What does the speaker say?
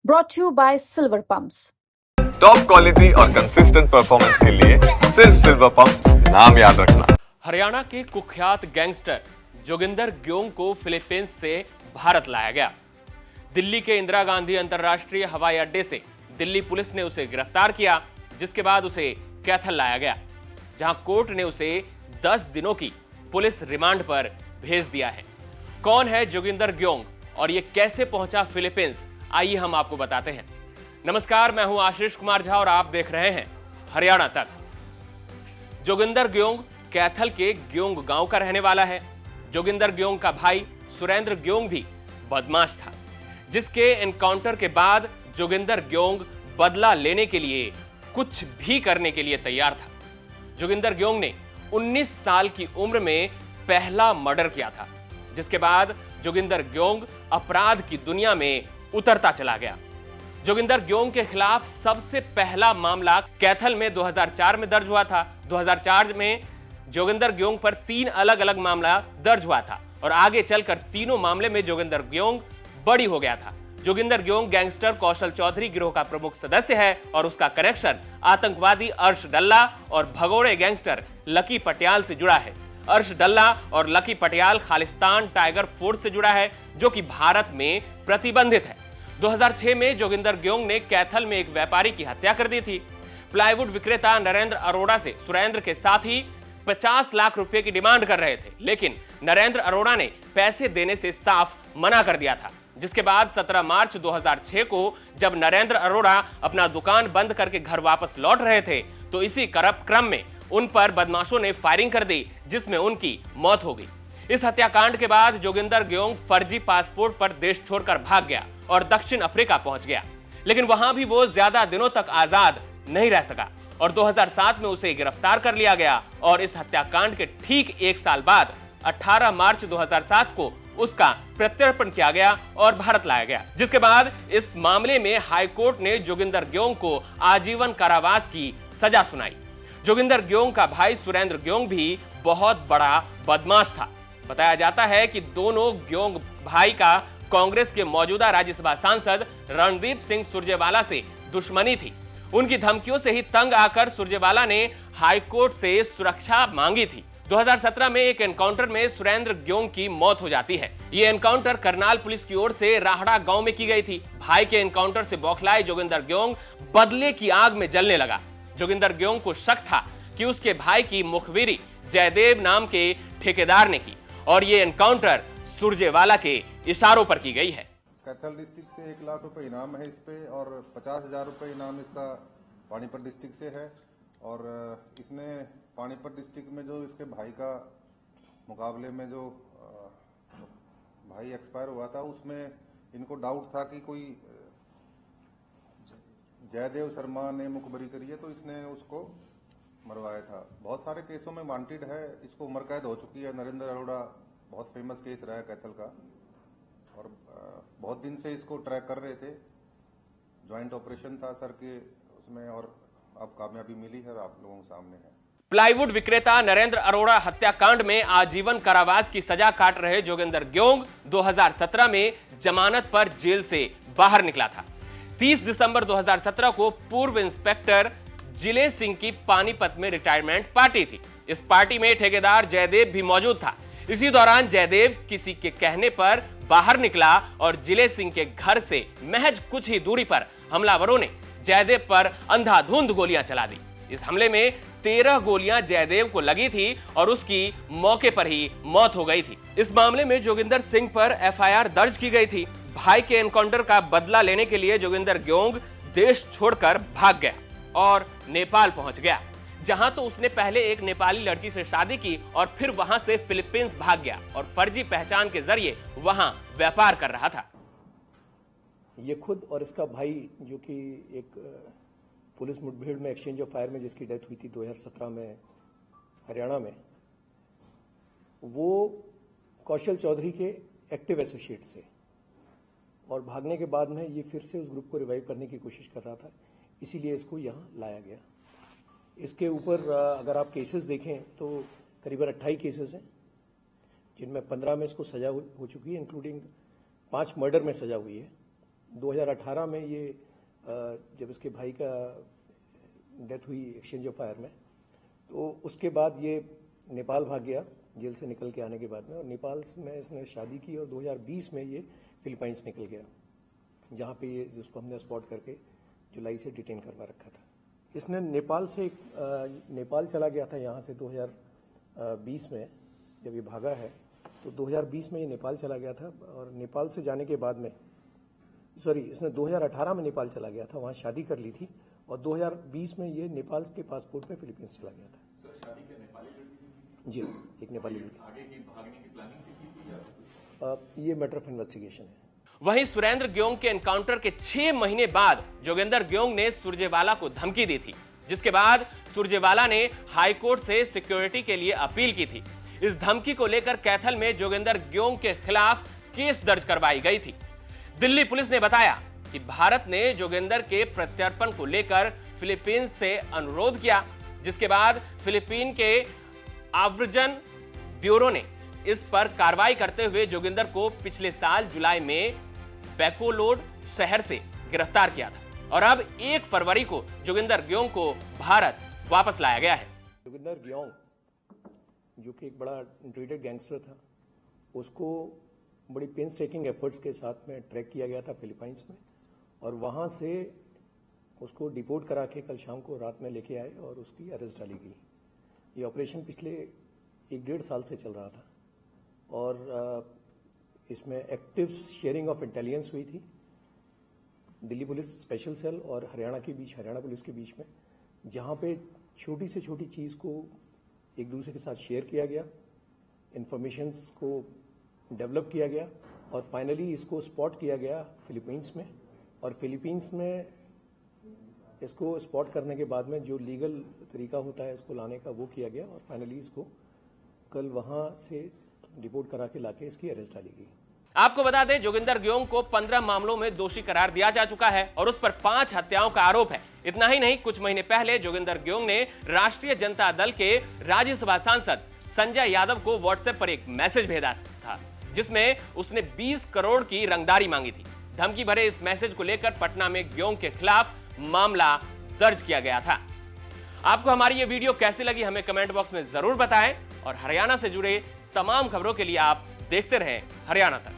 brought to you by Silver Pumps. Top quality और consistent performance के लिए सिर्फ सिल्वर पंप्स नाम याद रखना। हरियाणा के कुख्यात गैंगस्टर जोगिंदर ग्योंग को फिलीपींस से भारत लाया गया। दिल्ली के इंदिरा गांधी अंतर्राष्ट्रीय हवाई अड्डे से दिल्ली पुलिस ने उसे गिरफ्तार किया, जिसके बाद उसे कैथल लाया गया, जहां कोर्ट ने उसे 10 दिनों की पुलिस रिमांड पर भेज दिया है। कौन है जोगिंदर ग्योंग और ये कैसे पहुंचा फिलीपींस, आइए हम आपको बताते हैं। नमस्कार, मैं हूं आशीष कुमार झा और आप देख रहे हैं हरियाणा तक। जोगिंदर ग्योंग कैथल के ग्योंग गांव का रहने वाला है। जोगिंदर ग्योंग का भाई सुरेंद्र ग्योंग भी बदमाश था, जिसके एनकाउंटर के बाद जोगिंदर ग्योंग बदला लेने के लिए कुछ भी करने के लिए तैयार था। जोगिंदर ग्योंग ने 19 साल की उम्र में पहला मर्डर किया था, जिसके बाद जोगिंदर ग्योंग अपराध की दुनिया में उतरता चला गया। जोगिंदर ग्योंग के खिलाफ सबसे पहला मामला कैथल में 2004 में दर्ज हुआ था। 2004 में जोगिंदर ग्योंग पर 3 अलग अलग मामला दर्ज हुआ था और आगे चलकर तीनों मामले में जोगिंदर ग्योंग बरी हो गया था। जोगिंदर ग्योंग गैंगस्टर कौशल चौधरी गिरोह का प्रमुख सदस्य है और उसका कनेक्शन आतंकवादी अर्श डल्ला और भगोड़े गैंगस्टर लकी पटियाल से जुड़ा है। अर्श डल्ला और लकी पटियाल खालिस्तान टाइगर फोर्स से जुड़ा है, जो कि भारत में प्रतिबंधित है। 2006 में जोगिंदर ग्योंग ने कैथल में एक व्यापारी की हत्या कर दी थी। प्लाईवुड विक्रेता नरेंद्र अरोड़ा से सुरेंद्र के साथ ही 50 लाख रुपए की डिमांड कर रहे थे, लेकिन नरेंद्र अरोड़ा ने पैसे देने से साफ मना कर दिया था। जिसके बाद 17 मार्च 2006 को जब नरेंद्र अरोड़ा अपना दुकान बंद करके घर वापस लौट रहे थे, तो इसी क्रम में उन पर बदमाशों ने फायरिंग कर दी, जिसमें उनकी मौत हो गई। इस हत्याकांड के बाद जोगिंदर ग्योंग फर्जी पासपोर्ट पर देश छोड़कर भाग गया और दक्षिण अफ्रीका पहुंच गया, लेकिन वहां भी वो ज्यादा दिनों तक आजाद नहीं रह सका और 2007 में उसे गिरफ्तार कर लिया गया और इस हत्याकांड के ठीक 1 साल बाद 18 मार्च 2007 को उसका प्रत्यर्पण किया गया और भारत लाया गया, जिसके बाद इस मामले में हाईकोर्ट ने जोगिंदर ग्योंग को आजीवन कारावास की सजा सुनाई। जोगिंदर ग्योंग का भाई सुरेंद्र ग्योंग भी बहुत बड़ा बदमाश था। बताया जाता है कि दोनों ग्योंग भाई का कांग्रेस के मौजूदा राज्यसभा सांसद रणदीप सिंह सुरजेवाला से दुश्मनी थी। उनकी धमकियों से ही तंग आकर सुरजेवाला ने हाईकोर्ट से सुरक्षा मांगी थी। 2017 में एक एनकाउंटर में सुरेंद्र ग्योंग की मौत हो जाती है। ये एनकाउंटर करनाल पुलिस की ओर से राहड़ा गांव में की गई थी। भाई के एनकाउंटर से बौखलाए जोगिंदर ग्योंग बदले की आग में जलने लगा। जोगिंदर ग्योंग को शक था कि उसके भाई की मुखबिरी जयदेव नाम के ठेकेदार ने की और ये एनकाउंटर सुरजेवाला के इशारों पर की गई है। कैथल डिस्ट्रिक्ट से 1 लाख रुपए इनाम है इस पे और 50,000 रुपए इनाम इसका पानीपत डिस्ट्रिक्ट से है और इसने पानीपत डिस्ट्रिक्ट में जो इसके भाई का मुकाबले में जो भाई एक्सपायर हुआ था, उसमें इनको डाउट था कि कोई जयदेव शर्मा ने मुखबरी करी है, तो इसने उसको मरवाया था। बहुत सारे केसों में वांटेड है, इसको उम्र कैद हो चुकी है। नरेंद्र अरोड़ा बहुत फेमस केस रहा है कैथल का और बहुत दिन से इसको ट्रैक कर रहे थे। ज्वाइंट ऑपरेशन था सर के उसमें और अब कामयाबी मिली है और आप लोगों के सामने है। प्लाईवुड विक्रेता नरेंद्र अरोड़ा हत्याकांड में आजीवन कारावास की सजा काट रहे जोगिंदर ग्योंग 2017 में जमानत पर जेल से बाहर निकला था। 30 दिसंबर 2017 को पूर्व इंस्पेक्टर जिले सिंह की पानीपत में रिटायरमेंट पार्टी थी। इस पार्टी में ठेकेदार जयदेव भी मौजूद था। इसी दौरान जयदेव किसी के कहने पर बाहर निकला और जिले सिंह के घर से महज कुछ ही दूरी पर हमलावरों ने जयदेव पर अंधाधुंध गोलियां चला दी। इस हमले में 13 गोलियां जयदेव को लगी थी और उसकी मौके पर ही मौत हो गई थी। इस मामले में जोगिंदर सिंह पर एफआईआर दर्ज की गई थी। भाई के एनकाउंटर का बदला लेने के लिए जोगिंदर ग्योंग देश छोड़कर भाग गया और नेपाल पहुंच गया, जहां तो उसने पहले एक नेपाली लड़की से शादी की और फिर वहां से फिलीपींस भाग गया और फर्जी पहचान के जरिए वहां व्यापार कर रहा था। ये खुद और इसका भाई, जो कि एक पुलिस मुठभेड़ में एक्सचेंज ऑफ फायर में जिसकी डेथ हुई थी 2017 में हरियाणा में, वो कौशल चौधरी के एक्टिव एसोसिएट से और भागने के बाद में ये फिर से उस ग्रुप को रिवाइव करने की कोशिश कर रहा था, इसीलिए इसको यहाँ लाया गया। इसके ऊपर अगर आप केसेस देखें तो करीबन 28 केसेस हैं, जिनमें 15 में इसको सजा हो चुकी है, इंक्लूडिंग 5 मर्डर में सजा हुई है 2018 में ये जब इसके भाई का डेथ हुई एक्सचेंज ऑफ फायर में, तो उसके बाद ये नेपाल भाग गया जेल से निकल के आने के बाद में, और नेपाल में इसने शादी की और 2020 में ये फिलीपाइंस निकल गया, जहाँ पे ये जिसको हमने स्पॉट करके जुलाई से डिटेन करवा रखा था। इसने नेपाल चला गया था यहाँ से 2020 में, जब ये भागा है तो 2020 में ये नेपाल चला गया था, और नेपाल से जाने के बाद में इसने 2018 में नेपाल चला गया था, वहाँ शादी कर ली थी, और 2020 में ये नेपाल के पासपोर्ट में फिलीपींस चला गया था। जी, एक नेपाली लड़की। आगे की भागने की प्लानिंग से की थी या ये मैटर ऑफ इन्वेस्टिगेशन है। वहीं सुरेंद्र ग्योंग के एनकाउंटर के 6 महीने बाद जोगिंदर ग्योंग ने सुरजेवाला को धमकी दी थी, जिसके बाद सुरजेवाला ने हाईकोर्ट से सिक्योरिटी के लिए अपील की थी। इस धमकी को लेकर कैथल में जोगिंदर ग्योंग के खिलाफ केस दर्ज करवाई गई थी। दिल्ली पुलिस ने बताया कि भारत ने जोगिंदर के प्रत्यर्पण को लेकर फिलीपींस से अनुरोध किया, जिसके बाद फिलीपीन के आव्रजन ब्यूरो ने इस पर कार्रवाई करते हुए जोगिंदर को पिछले साल जुलाई में बैकोलोड शहर से गिरफ्तार किया था, और अब 1 फरवरी को जोगिंदर ग्योंग को भारत वापस लाया गया है। जोगिंदर ग्योंग जो कि एक बड़ा ड्रेडेड गैंगस्टर था, उसको बड़ी पेंस टेकिंग एफर्ट्स के साथ में ट्रैक किया गया था फिलीपाइंस में, और वहां से उसको डिपोर्ट करा के कल शाम को रात में लेके आए और उसकी अरेस्ट डाली गई। ये ऑपरेशन पिछले 1-1.5 साल से चल रहा था, और इसमें एक्टिव शेयरिंग ऑफ इंटेलिजेंस हुई थी दिल्ली पुलिस स्पेशल सेल और हरियाणा पुलिस के बीच में, जहां पे छोटी से छोटी चीज को एक दूसरे के साथ शेयर किया गया, इंफॉर्मेशंस को डेवलप किया गया, और फाइनली इसको स्पॉट किया गया फिलीपींस में, और फिलीपींस में इसको स्पॉट करने के बाद में जो लीगल तरीका होता है इसको लाने का वो किया गया, और फाइनली इसको कल वहां से डिपोर्ट करा के लाके इसकी अरेस्ट डाली गई। आपको बता दें, जोगिंदर ग्योंग को 15 मामलों में दोषी करार दिया जा चुका है, और उस पर 5 हत्याओं का आरोप है। इतना ही नहीं, कुछ महीने पहले जोगिंदर ग्योंग ने राष्ट्रीय जनता दल के राज्यसभा सांसद संजय यादव को व्हाट्सएप पर एक मैसेज भेजा था, जिसमें उसने 20 करोड़ की रंगदारी मांगी थी। धमकी भरे इस मैसेज को लेकर पटना में ग्योंग के खिलाफ मामला दर्ज किया गया था। आपको हमारी ये वीडियो कैसी लगी हमें कमेंट बॉक्स में जरूर बताएं, और हरियाणा से जुड़े तमाम खबरों के लिए आप देखते रहें हरियाणा तक।